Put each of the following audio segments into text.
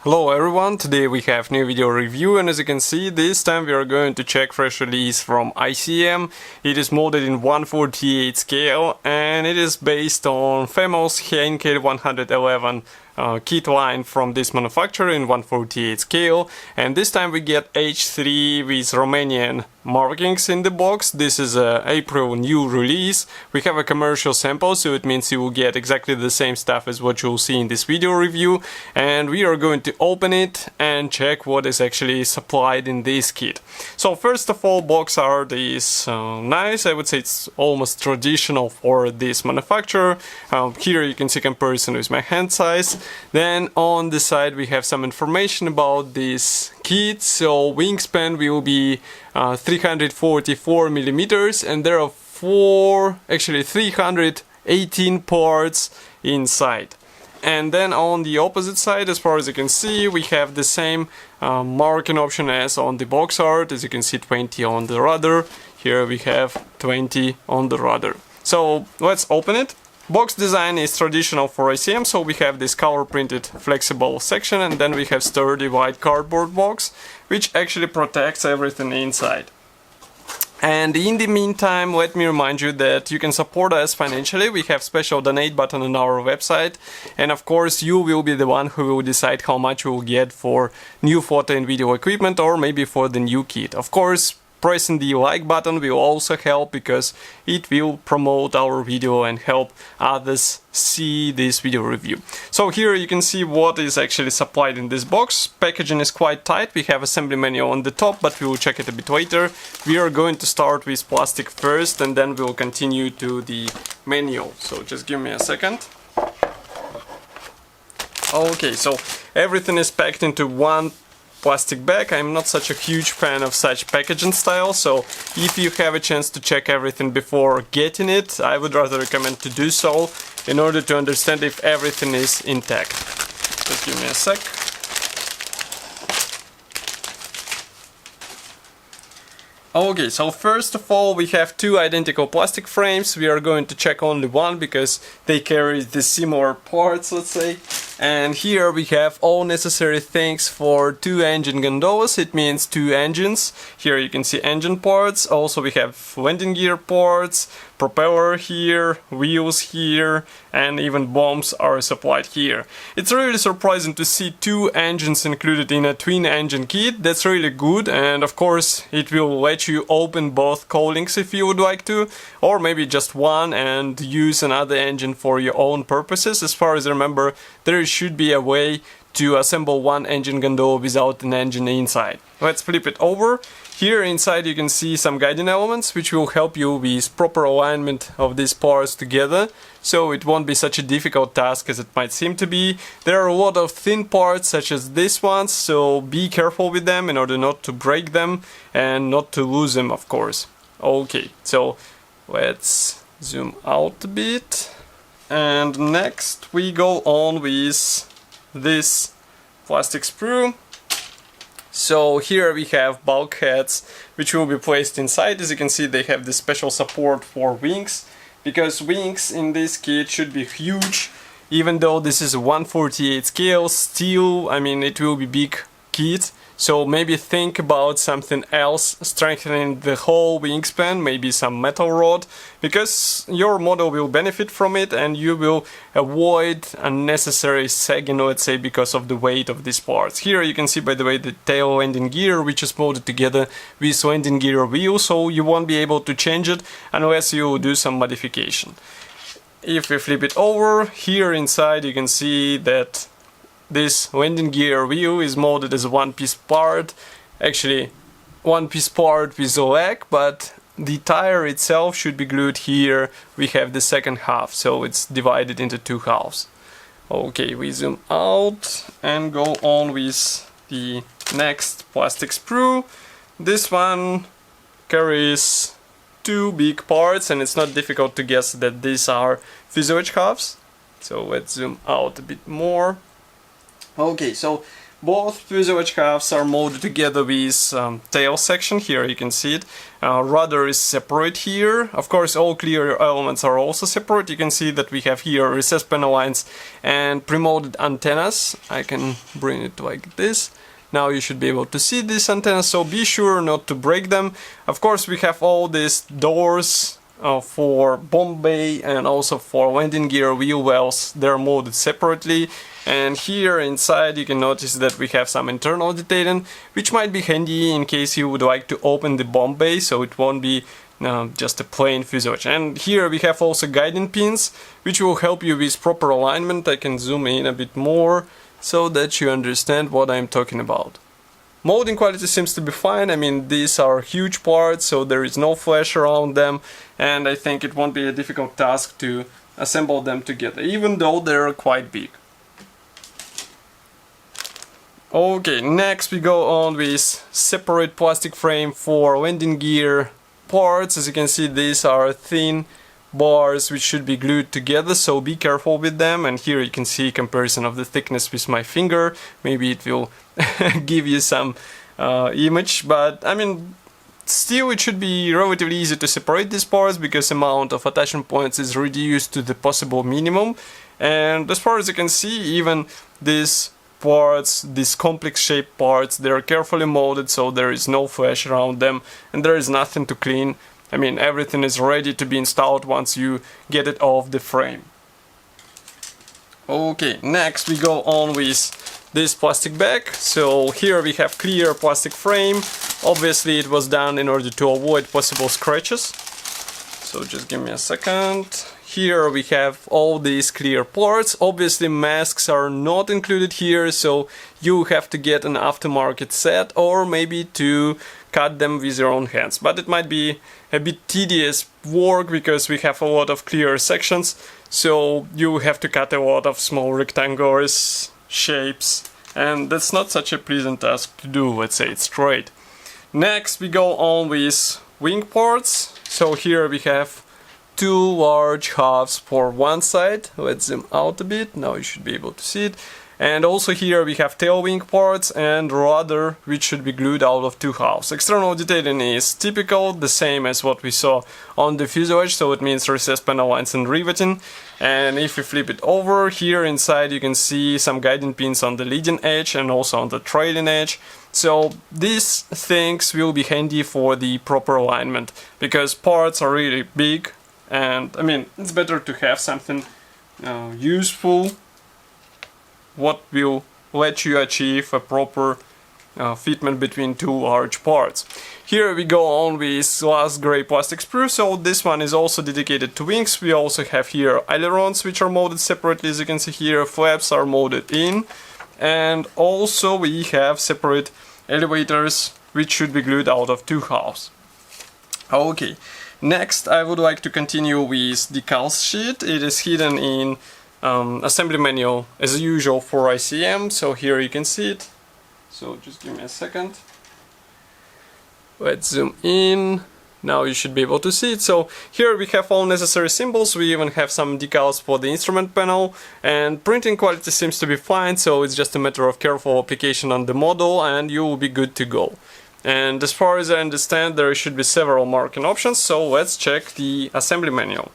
Hello everyone, today we have new video review, and as you can see, this time we are going to check fresh release from ICM. It is molded in 1/48 scale and it is based on famous Henkel 111 kit line from this manufacturer in 1/48 scale, and this time we get H3 with Romanian markings in the box. This is a April new release. We have a commercial sample, so it means you will get exactly the same stuff as what you'll see in this video review, and we are going to open it and check what is actually supplied in this kit. So first of all, box art is nice. I would say it's almost traditional for this manufacturer. Here you can see comparison with my hand size. Then on the side we have some information about this kit. So wingspan will be 344 millimeters, and there are 318 parts inside. And then on the opposite side, as far as you can see, we have the same marking option as on the box art. As you can see, 20 on the rudder. Here we have 20 on the rudder. So let's open it. Box design is traditional for ICM, so we have this color printed flexible section, and then we have sturdy white cardboard box, which actually protects everything inside. And in the meantime, let me remind you that you can support us financially. We have special donate button on our website, and of course you will be the one who will decide how much you will get for new photo and video equipment, or maybe for the new kit. Of course, pressing the like button will also help, because it will promote our video and help others see this video review. So here you can see what is actually supplied in this box. Packaging is quite tight. We have assembly manual on the top, but we will check it a bit later. We are going to start with plastic first, and then we will continue to the manual. So just give me a second. Okay, so everything is packed into one plastic bag. I'm not such a huge fan of such packaging style, so if you have a chance to check everything before getting it, I would rather recommend to do so in order to understand if everything is intact. Just give me a sec. Okay, so first of all we have two identical plastic frames. We are going to check only one because they carry the similar parts, let's say. And here we have all necessary things for two engine gondolas. It means two engines. Here you can see engine parts. Also we have landing gear parts, propeller here, wheels here, and even bombs are supplied here. It's really surprising to see two engines included in a twin engine kit. That's really good, and of course it will let you open both cowlings if you would like to, or maybe just one and use another engine for your own purposes. As far as I remember, there should be a way to assemble one engine gondola without an engine inside. Let's flip it over. Here inside you can see some guiding elements which will help you with proper alignment of these parts together, so it won't be such a difficult task as it might seem to be. There are a lot of thin parts such as these ones, so be careful with them in order not to break them and not to lose them, of course. Okay, so let's zoom out a bit. And next we go on with this plastic sprue. So here we have bulkheads which will be placed inside. As you can see, they have this special support for wings, because wings in this kit should be huge. Even though this is a 1/48 scale, still, I mean, it will be big kit. So maybe think about something else, strengthening the whole wingspan, maybe some metal rod, because your model will benefit from it and you will avoid unnecessary sagging, let's say, because of the weight of these parts. Here you can see, by the way, the tail landing gear, which is molded together with landing gear wheel, so you won't be able to change it unless you do some modification. If we flip it over, here inside you can see that this landing gear wheel is molded as a one-piece part, actually one-piece part with a leg, but the tire itself should be glued here. We have the second half, so it's divided into two halves. Okay, we zoom out and go on with the next plastic sprue. This one carries two big parts, and it's not difficult to guess that these are fuselage halves. So let's zoom out a bit more. Okay, so Both fuselage halves are molded together with tail section. Here you can see it. Rudder is separate here. Of course, all clear elements are also separate. You can see that we have here recess panel lines and pre-molded antennas. I can bring it like this. Now you should be able to see these antennas, so be sure not to break them. Of course, we have all these doors for bomb bay and also for landing gear wheel wells. They're molded separately. And here inside you can notice that we have some internal detailing, which might be handy in case you would like to open the bomb bay, so it won't be just a plain fuselage. And here we have also guiding pins, which will help you with proper alignment. I can zoom in a bit more so that you understand what I'm talking about. Molding quality seems to be fine. I mean, these are huge parts, so there is no flash around them, and I think it won't be a difficult task to assemble them together, even though they're quite big. Okay, next we go on with separate plastic frame for landing gear parts. As you can see, these are thin bars which should be glued together, so be careful with them. And here you can see comparison of the thickness with my finger. Maybe it will give you some image, but I mean, still it should be relatively easy to separate these parts because amount of attachment points is reduced to the possible minimum. And as far as you can see, even these parts, these complex shaped parts, they're carefully molded, so there is no flash around them and there is nothing to clean. I mean, everything is ready to be installed once you get it off the frame. Okay, next we go on with this plastic bag. So here we have clear plastic frame. Obviously it was done in order to avoid possible scratches. So just give me a second. Here we have all these clear parts. Obviously masks are not included here, so you have to get an aftermarket set or maybe to cut them with your own hands. But it might be a bit tedious work because we have a lot of clear sections, so you have to cut a lot of small rectangular shapes, and that's not such a pleasant task to do, let's say it straight. Next we go on with wing parts. So here we have two large halves for one side. Let's zoom out a bit, now you should be able to see it. And also here we have tail wing parts and rudder, which should be glued out of two halves. External detailing is typical, the same as what we saw on the fuselage, so it means recessed panel lines and riveting. And if you flip it over, here inside you can see some guiding pins on the leading edge and also on the trailing edge. So these things will be handy for the proper alignment, because parts are really big, and I mean, it's better to have something useful what will let you achieve a proper fitment between two large parts. Here we go on with glass gray plastic sprue, so this one is also dedicated to wings. We also have here ailerons which are molded separately, as you can see here, flaps are molded in, and also we have separate elevators which should be glued out of two halves. Okay, next I would like to continue with Decal Sheet. It is hidden in assembly manual as usual for ICM, so here you can see it. So just give me a second. Let's zoom in. Now you should be able to see it. So here we have all necessary symbols. We even have some decals for the instrument panel, and printing quality seems to be fine, so it's just a matter of careful application on the model and you will be good to go. And as far as I understand, there should be several marking options, so let's check the assembly manual.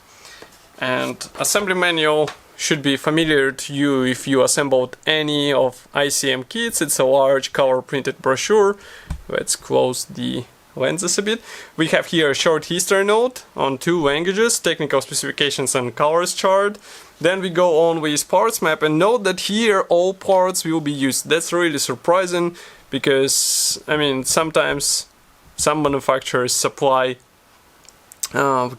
And assembly manual should be familiar to you if you assembled any of ICM kits. It's a large color printed brochure. Let's close the lenses a bit. We have here a short history note on 2 languages, technical specifications and colors chart. Then we go on with parts map, and note that here all parts will be used. That's really surprising because, I mean, sometimes some manufacturers supply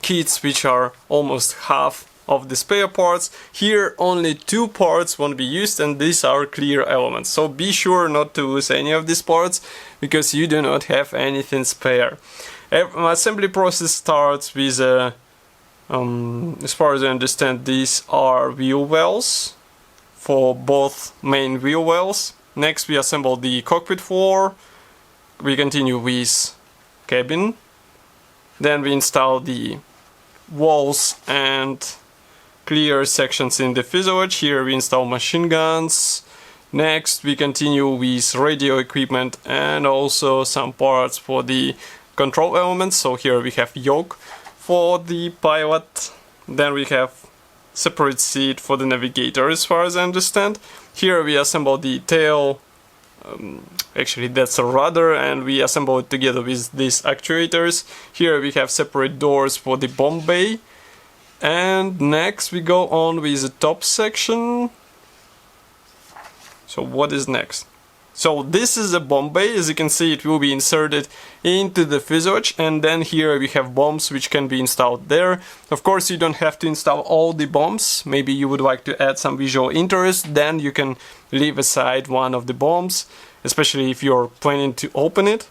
kits which are almost half of the spare parts. Here only 2 parts won't be used, and these are clear elements, so be sure not to lose any of these parts because you do not have anything spare. Assembly process starts with as far as I understand, these are wheel wells for both main wheel wells. Next we assemble the cockpit floor, we continue with cabin, then we install the walls and clear sections in the fuselage. Here we install machine guns, Next we continue with radio equipment and also some parts for the control elements. So here we have yoke for the pilot, then we have separate seat for the navigator as far as I understand. Here we assemble the tail, actually that's a rudder, and we assemble it together with these actuators. Here we have separate doors for the bomb bay. And next we go on with the top section. So what is next? So this is a bomb bay. As you can see, it will be inserted into the fuselage, and then here we have bombs which can be installed there. Of course, you don't have to install all the bombs. Maybe you would like to add some visual interest, then you can leave aside one of the bombs, especially if you're planning to open it.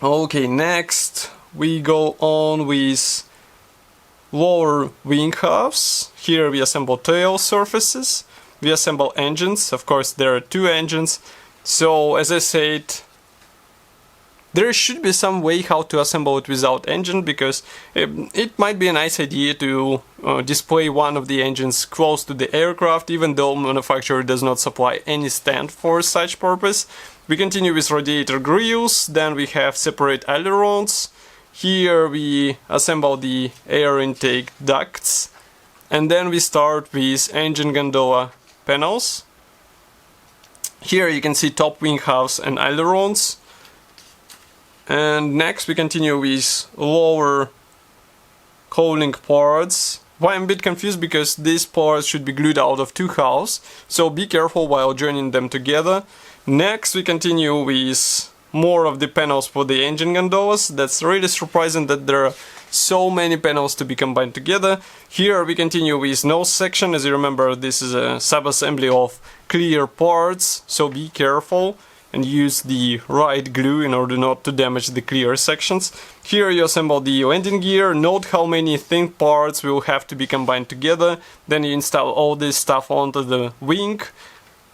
Okay, next we go on with lower wing halves. Here we assemble tail surfaces. We assemble engines. Of course, there are two engines. So, as I said, there should be some way how to assemble it without engine, because it might be a nice idea to display one of the engines close to the aircraft, even though manufacturer does not supply any stand for such purpose. We continue with radiator grilles. Then we have separate ailerons. Here we assemble the air intake ducts. And then we start with engine gondola panels. Here you can see top wing halves and ailerons. And next we continue with lower cowling parts. Why I'm a bit confused, because these parts should be glued out of two halves, so be careful while joining them together. Next we continue with more of the panels for the engine gondolas. That's really surprising that there are so many panels to be combined together. Here we continue with nose section. As you remember, this is a sub-assembly of clear parts, so be careful and use the right glue in order not to damage the clear sections. Here you assemble the landing gear. Note how many thin parts will have to be combined together. Then you install all this stuff onto the wing.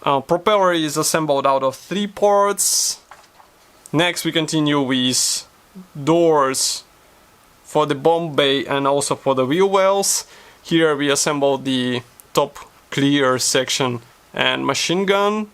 Propeller is assembled out of 3 parts. Next we continue with doors for the bomb bay and also for the wheel wells. Here we assemble the top clear section and machine gun.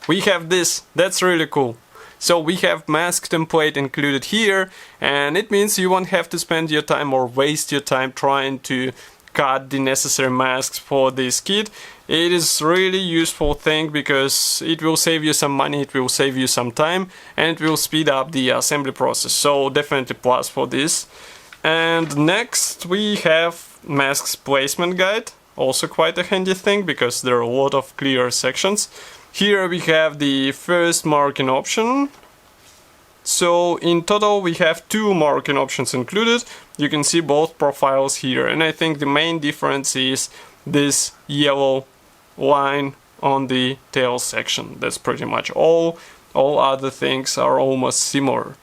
We have this, that's really cool. So we have mask template included here, and it means you won't have to spend your time or waste your time trying to cut the necessary masks for this kit. It is really useful thing because it will save you some money, it will save you some time, and it will speed up the assembly process. So definitely plus for this. And next we have masks placement guide, also quite a handy thing because there are a lot of clear sections. Here we have the first marking option. So in total we have 2 marking options included. You can see both profiles here, and I think the main difference is this yellow line on the tail section. That's pretty much all. All other things are almost similar.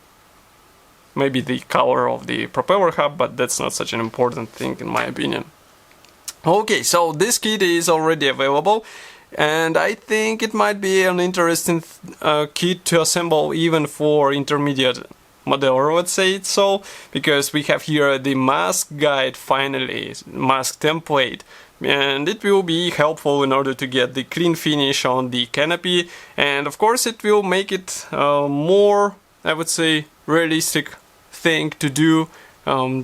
Maybe the color of the propeller hub, but that's not such an important thing in my opinion. Okay, so this kit is already available, and I think it might be an interesting kit to assemble even for intermediate modeler, let's say it so, because we have here the mask guide, finally, mask template, and it will be helpful in order to get the clean finish on the canopy, and of course it will make it more, I would say, realistic thing to do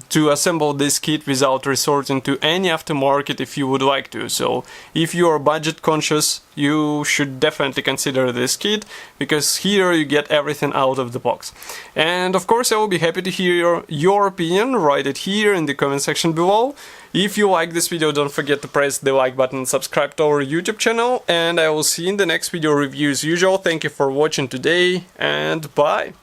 to assemble this kit without resorting to any aftermarket if you would like to. So if you are budget conscious, you should definitely consider this kit, because here you get everything out of the box. And of course I will be happy to hear your opinion. Write it here in the comment section below. If you like this video, don't forget to press the like button and subscribe to our YouTube channel, and I will see you in the next video review as usual. Thank you for watching today, and bye!